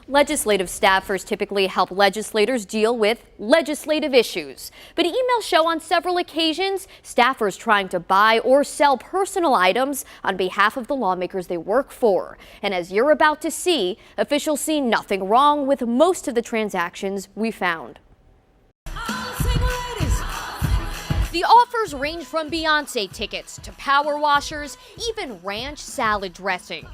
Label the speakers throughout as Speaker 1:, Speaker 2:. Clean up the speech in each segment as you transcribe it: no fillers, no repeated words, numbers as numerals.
Speaker 1: Legislative staffers typically help legislators deal with legislative issues. But emails show on several occasions staffers trying to buy or sell personal items on behalf of the lawmakers they work for. And as you're about to see, officials see nothing wrong with most of the transactions we found. The offers range from Beyonce tickets to power washers, even ranch salad dressing.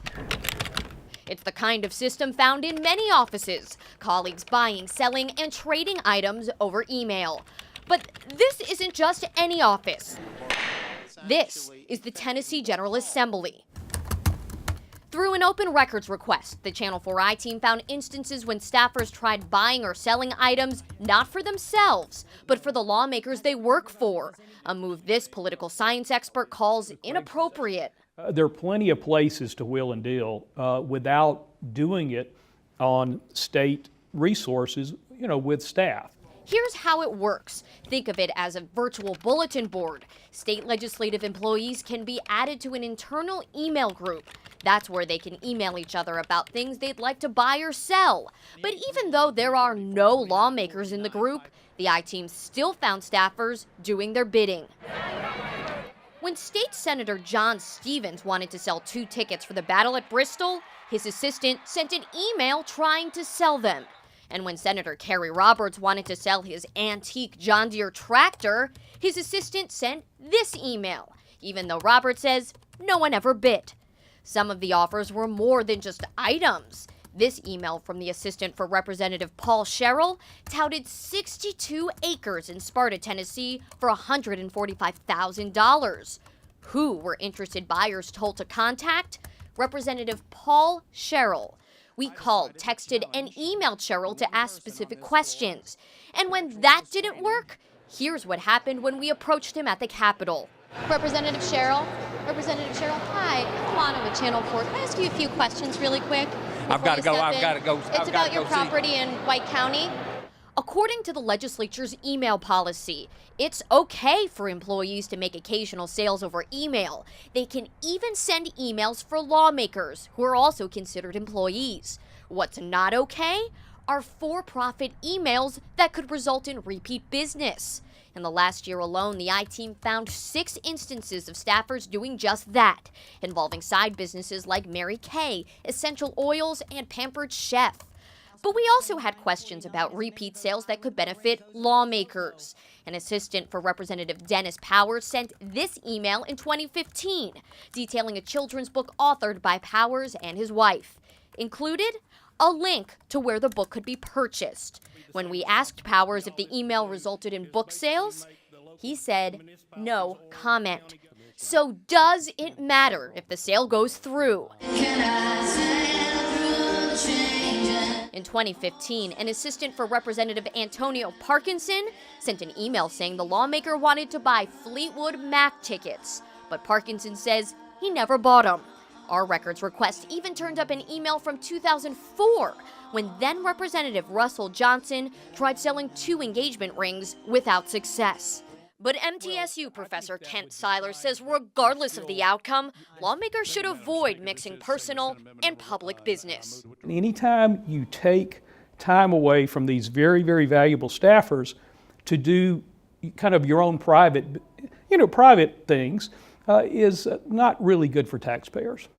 Speaker 1: It's the kind of system found in many offices, colleagues buying, selling, and trading items over email. But this isn't just any office. This is the Tennessee General Assembly. Through an open records request, the Channel 4i team found instances when staffers tried buying or selling items not for themselves, but for the lawmakers they work for, a move this political science expert calls inappropriate.
Speaker 2: There are plenty of places to wheel and deal without doing it on state resources, with staff.
Speaker 1: Here's how it works. Think of it as a virtual bulletin board. State legislative employees can be added to an internal email group. That's where they can email each other about things they'd like to buy or sell. But even though there are no lawmakers in the group, the I-team still found staffers doing their bidding. When State Senator John Stevens wanted to sell 2 tickets for the battle at Bristol, his assistant sent an email trying to sell them. And when Senator Kerry Roberts wanted to sell his antique John Deere tractor, his assistant sent this email, even though Roberts says no one ever bid. Some of the offers were more than just items. This email from the assistant for Representative Paul Sherrill touted 62 acres in Sparta, Tennessee for $145,000. Who were interested buyers told to contact? Representative Paul Sherrill. We called, texted, and emailed Sherrill to ask specific questions. And when that didn't work, here's what happened when we approached him at the Capitol. Representative Sherrill, hi, I'm Lana with Channel 4. Can I ask you a few questions really quick?
Speaker 3: I've got to go.
Speaker 1: It's about your property in White County. According to the legislature's email policy, it's okay for employees to make occasional sales over email. They can even send emails for lawmakers, who are also considered employees. What's not okay are for-profit emails that could result in repeat business. In the last year alone, the I-team found 6 instances of staffers doing just that, involving side businesses like Mary Kay, Essential Oils, and Pampered Chef. But we also had questions about repeat sales that could benefit lawmakers. An assistant for Representative Dennis Powers sent this email in 2015, detailing a children's book authored by Powers and his wife. Included, a link to where the book could be purchased. When we asked Powers if the email resulted in book sales, he said no comment. So does it matter if the sale goes through? In 2015, an assistant for Representative Antonio Parkinson sent an email saying the lawmaker wanted to buy Fleetwood Mac tickets, but Parkinson says he never bought them. Our records request even turned up an email from 2004 when then Representative Russell Johnson tried selling 2 engagement rings without success. But MTSU professor Kent Seiler says regardless of the outcome, lawmakers should avoid mixing personal and public business.
Speaker 2: Anytime you take time away from these very, very valuable staffers to do kind of your own private things is not really good for taxpayers.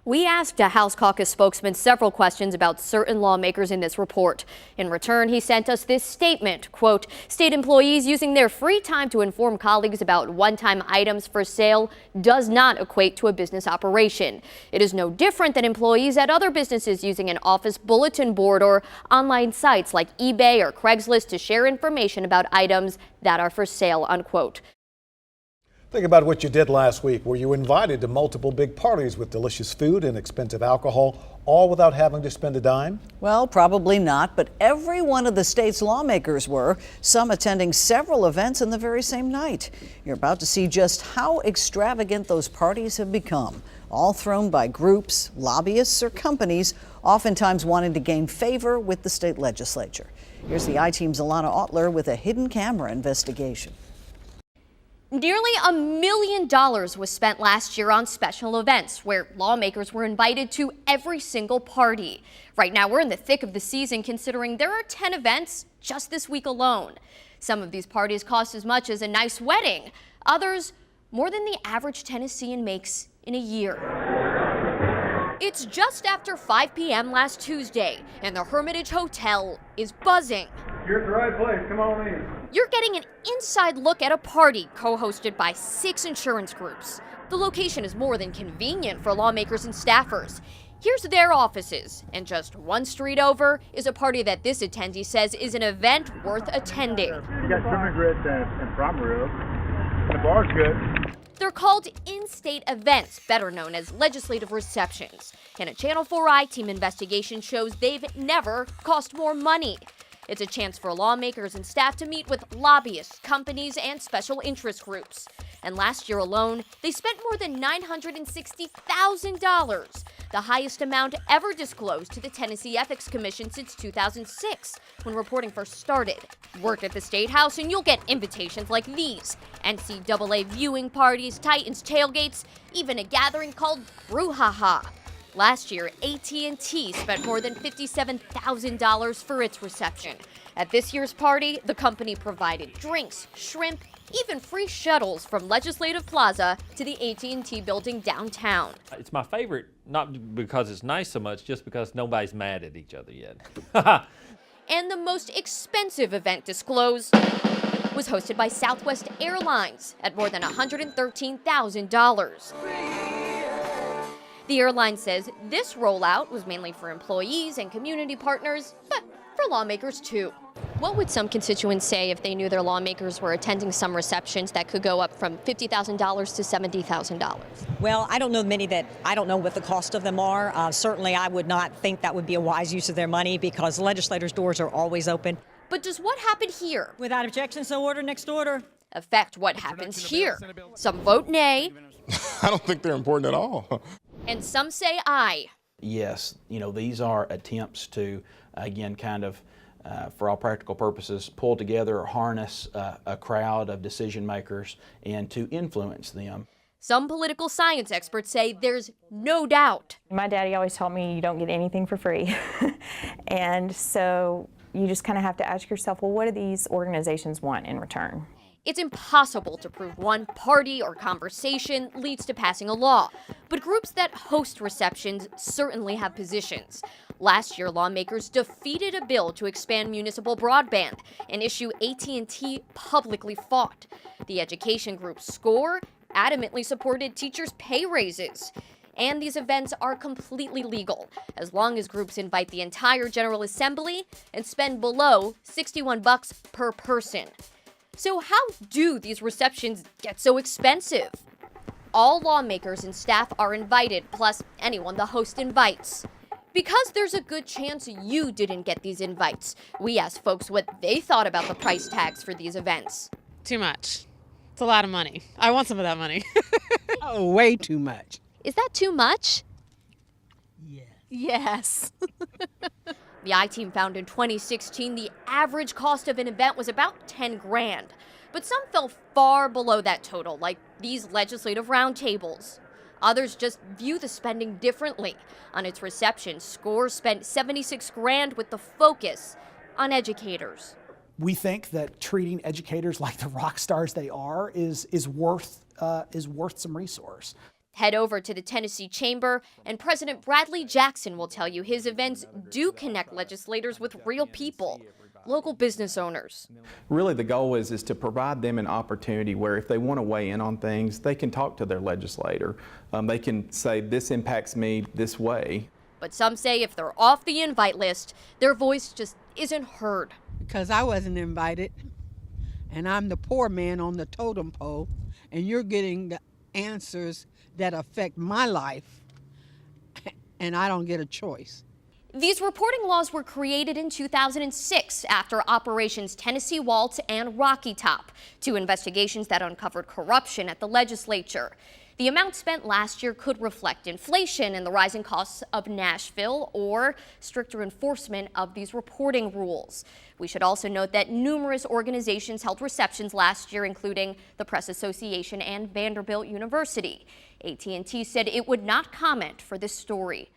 Speaker 1: We asked a House caucus spokesman several questions about certain lawmakers in this report. In return, he sent us this statement, quote, "State employees using their free time to inform colleagues about one-time items for sale does not equate to a business operation. It is no different than employees at other businesses using an office bulletin board or online sites like eBay or Craigslist to share information about items that are for sale," unquote.
Speaker 4: Think about what you did last week. Were you invited to multiple big parties with delicious food and expensive alcohol, all without having to spend a dime?
Speaker 5: Well, probably not, but every one of the state's lawmakers were, some attending several events in the very same night. You're about to see just how extravagant those parties have become, all thrown by groups, lobbyists, or companies, oftentimes wanting to gain favor with the state legislature. Here's the I-team's Alana Otler with a hidden camera investigation.
Speaker 1: Nearly $1 million was spent last year on special events where lawmakers were invited to every single party. Right now, we're in the thick of the season considering there are 10 events just this week alone. Some of these parties cost as much as a nice wedding. Others, more than the average Tennessean makes in a year. It's just after 5 p.m. last Tuesday, and the Hermitage Hotel is buzzing.
Speaker 2: You're at the right place. Come on in.
Speaker 1: You're getting an inside look at a party co-hosted by 6 insurance groups. The location is more than convenient for lawmakers and staffers. Here's their offices, and just one street over is a party that this attendee says is an event worth attending.
Speaker 3: You got cinnamon grits and prime rib. The bar's good.
Speaker 1: They're called in-state events, better known as legislative receptions. And a Channel 4i team investigation shows they've never cost more money. It's a chance for lawmakers and staff to meet with lobbyists, companies, and special interest groups. And last year alone, they spent more than $960,000, the highest amount ever disclosed to the Tennessee Ethics Commission since 2006, when reporting first started. Work at the State House and you'll get invitations like these: NCAA viewing parties, Titans tailgates, even a gathering called Brouhaha. Last year, AT&T spent more than $57,000 for its reception. At this year's party, the company provided drinks, shrimp, even free shuttles from Legislative Plaza to the AT&T building downtown.
Speaker 6: It's my favorite, not because it's nice so much, just because nobody's mad at each other yet.
Speaker 1: And the most expensive event disclosed was hosted by Southwest Airlines at more than $113,000. The airline says this rollout was mainly for employees and community partners, but for lawmakers too. What would some constituents say if they knew their lawmakers were attending some receptions that could go up from $50,000 to $70,000?
Speaker 7: Well, I don't know I don't know what the cost of them are. Certainly, I would not think that would be a wise use of their money because legislators' doors are always open.
Speaker 1: But does what happened here
Speaker 7: Without objection, so ordered. Next order.
Speaker 1: affect what happens here? Some vote nay,
Speaker 8: I don't think they're important at all.
Speaker 1: and some say aye.
Speaker 9: Yes, these are attempts to, again, kind of, for all practical purposes, pull together or harness a crowd of decision makers and to influence them.
Speaker 1: Some political science experts say there's no doubt.
Speaker 10: My daddy always taught me you don't get anything for free. And so you just kind of have to ask yourself, well, what do these organizations want in return?
Speaker 1: It's impossible to prove one party or conversation leads to passing a law, but groups that host receptions certainly have positions. Last year, lawmakers defeated a bill to expand municipal broadband, an issue AT&T publicly fought. The education group SCORE adamantly supported teachers' pay raises. And these events are completely legal, as long as groups invite the entire General Assembly and spend below $61 per person. So how do these receptions get so expensive? All lawmakers and staff are invited, plus anyone the host invites. Because there's a good chance you didn't get these invites, we asked folks what they thought about the price tags for these events.
Speaker 11: Too much. It's a lot of money. I want some of that money.
Speaker 12: Oh, way too much.
Speaker 1: Is that too much?
Speaker 11: Yes.
Speaker 1: The I-Team found in 2016 the average cost of an event was about $10,000, but some fell far below that total, like these legislative roundtables. Others just view the spending differently. On its reception, SCORE spent $76,000 with the focus on educators.
Speaker 13: We think that treating educators like the rock stars they are is worth some resource.
Speaker 1: Head over to the Tennessee Chamber, and President Bradley Jackson will tell you his events do connect legislators with real people, local business owners.
Speaker 8: Really, the goal is to provide them an opportunity where if they want to weigh in on things, they can talk to their legislator. They can say, this impacts me this way.
Speaker 1: But some say if they're off the invite list, their voice just isn't heard.
Speaker 12: Because I wasn't invited, and I'm the poor man on the totem pole, and you're getting the answers that affect my life, and I don't get a choice.
Speaker 1: These reporting laws were created in 2006 after Operations Tennessee Waltz and Rocky Top, two investigations that uncovered corruption at the legislature. The amount spent last year could reflect inflation and the rising costs of Nashville or stricter enforcement of these reporting rules. We should also note that numerous organizations held receptions last year, including the Press Association and Vanderbilt University. AT&T said it would not comment for this story.